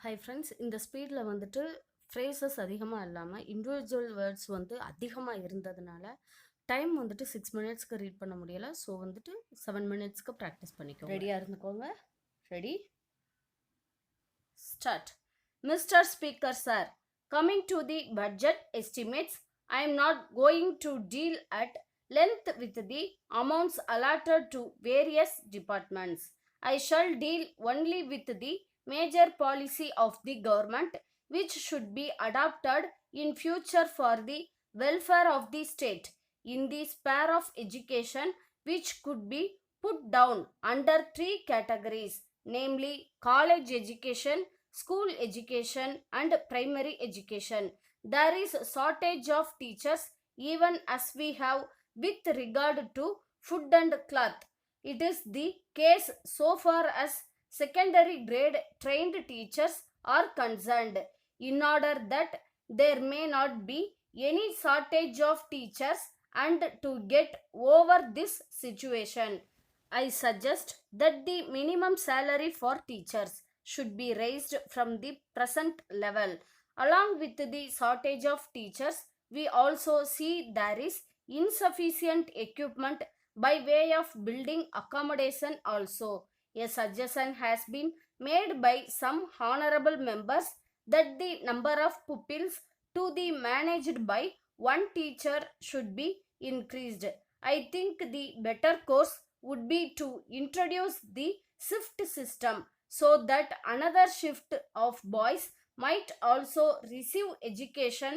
Hi friends, இந்த ஸ்பீடில் வந்துட்டு ஃப்ரேசஸ் அதிகமாக இல்லாமல் இண்டிவிஜுவல் வேர்ட்ஸ் வந்து அதிகமாக இருந்ததுனால டைம் வந்துட்டு 6 மினிட்ஸ்க்கு ரீட் பண்ண முடியலை. ஸோ வந்துட்டு 7 மினிட்ஸ்க்கு ப்ராக்டிஸ் பண்ணிக்கோங்க. ரெடியாக இருந்துக்கோங்க. Ready, start. Mr. Speaker Sir, coming to the budget estimates, I am not going to deal at length with the amounts allotted to various departments. I shall deal only with the major policy of the government which should be adopted in future for the welfare of the state in the sphere of education, which could be put down under three categories, namely college education, school education and primary education. There is a shortage of teachers even as we have with regard to food and cloth. It is the case so far as secondary grade trained teachers are concerned. In order that there may not be any shortage of teachers and to get over this situation, I suggest that the minimum salary for teachers should be raised from the present level. Along with the shortage of teachers, we also see there is insufficient equipment by way of building accommodation also. A suggestion has been made by some honorable members that the number of pupils to be managed by one teacher should be increased. I think the better course would be to introduce the shift system so that another shift of boys might also receive education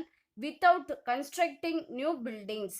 without constructing new buildings.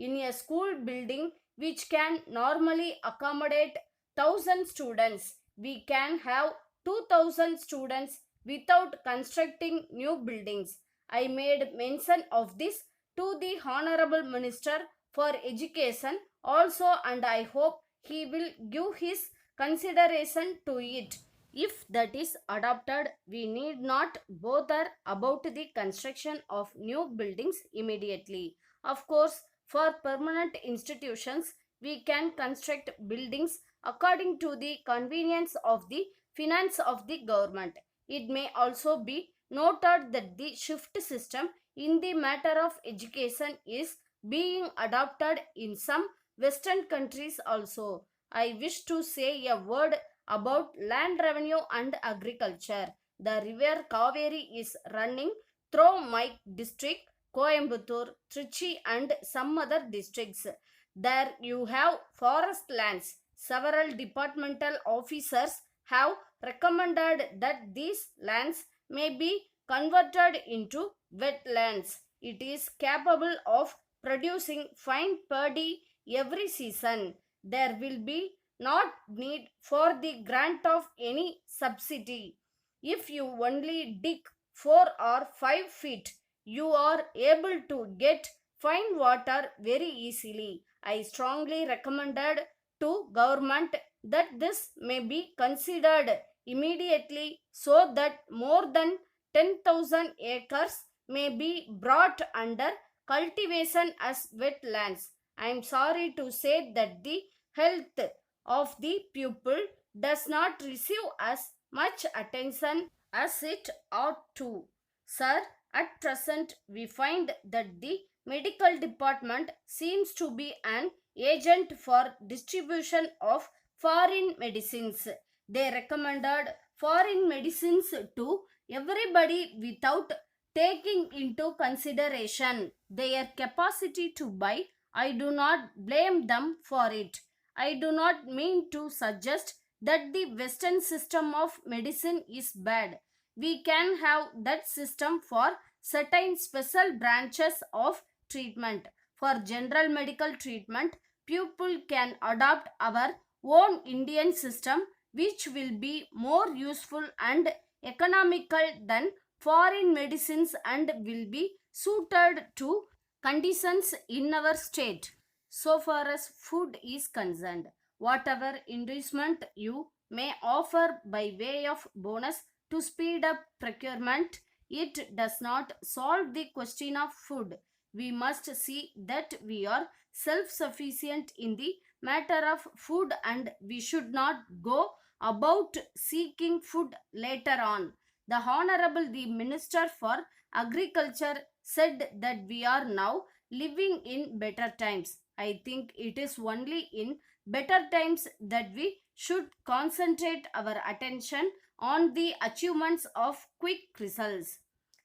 In a school building which can normally accommodate 1,000 students, we can have 2,000 students without constructing new buildings. I made mention of this to the Honorable Minister for Education also, and I hope he will give his consideration to it. If that is adopted, we need not bother about the construction of new buildings immediately. Of course, for permanent institutions, we can construct buildings according to the convenience of the finance of the government. It may also be noted that the shift system in the matter of education is being adopted in some Western countries also. I wish to say a word about land revenue and agriculture. The river Kaveri is running through my district, Coimbatore, Trichy and some other districts. There you have forest lands. Several departmental officers have recommended that these lands may be converted into wetlands. It is capable of producing fine paddy every season. There will be not need for the grant of any subsidy. If you only dig 4 or 5 feet, you are able to get fine water very easily. I strongly recommended to government that this may be considered immediately so that more than 10,000 acres may be brought under cultivation as wetlands. I am sorry to say that the health of the pupil does not receive as much attention as it ought to. Sir, at present we find that the medical department seems to be an agent for distribution of foreign medicines. They recommended foreign medicines to everybody without taking into consideration their capacity to buy. I do not blame them for it. I do not mean to suggest that the Western system of medicine is bad. We can have that system for certain special branches of treatment. For general medical treatment, people can adopt our own Indian system, which will be more useful and economical than foreign medicines and will be suited to conditions in our state. So far as food is concerned, whatever inducement you may offer by way of bonus to speed up procurement, it does not solve the question of food. We must see that we are self-sufficient in the matter of food and we should not go about seeking food later on. The Honorable the Minister for Agriculture said that we are now living in better times. I think it is only in better times that we should concentrate our attention on the achievements of quick results.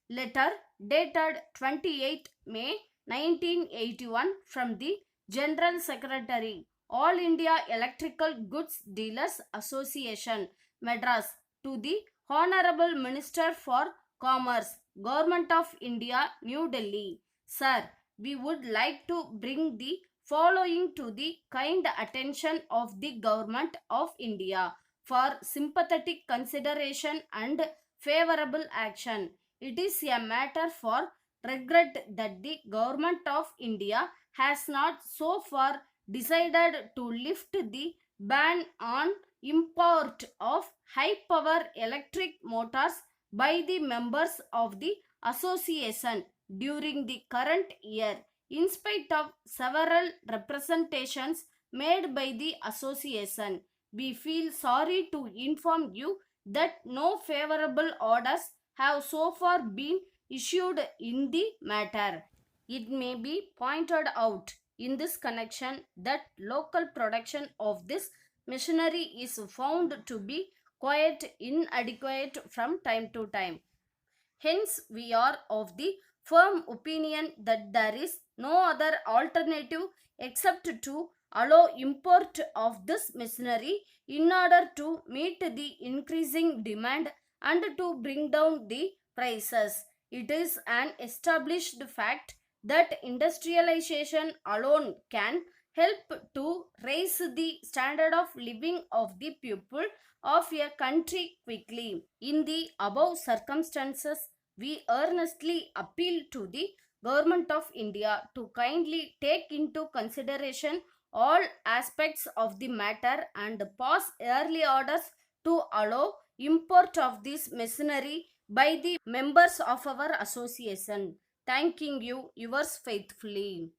Letter dated 28 May 1981 from the General Secretary, All India Electrical Goods Dealers Association, Madras, to the Honorable Minister for Commerce, Government of India, New Delhi. Sir, we would like to bring the following to the kind attention of the Government of India for sympathetic consideration and favorable action. It is a matter for regret that the Government of India has not so far decided to lift the ban on import of high power electric motors by the members of the association during the current year, in spite of several representations made by the association. We feel sorry to inform you that no favorable orders have so far been issued in the matter. It may be pointed out in this connection that local production of this machinery is found to be quite inadequate from time to time. Hence, we are of the firm opinion that there is no other alternative except to allow import of this machinery in order to meet the increasing demand and to bring down the prices. It is an established fact that industrialization alone can help to raise the standard of living of the people of a country quickly. In the above circumstances, we earnestly appeal to the Government of India to kindly take into consideration all aspects of the matter and pass early orders to allow import of this machinery by the members of our association. Thanking you, yours faithfully.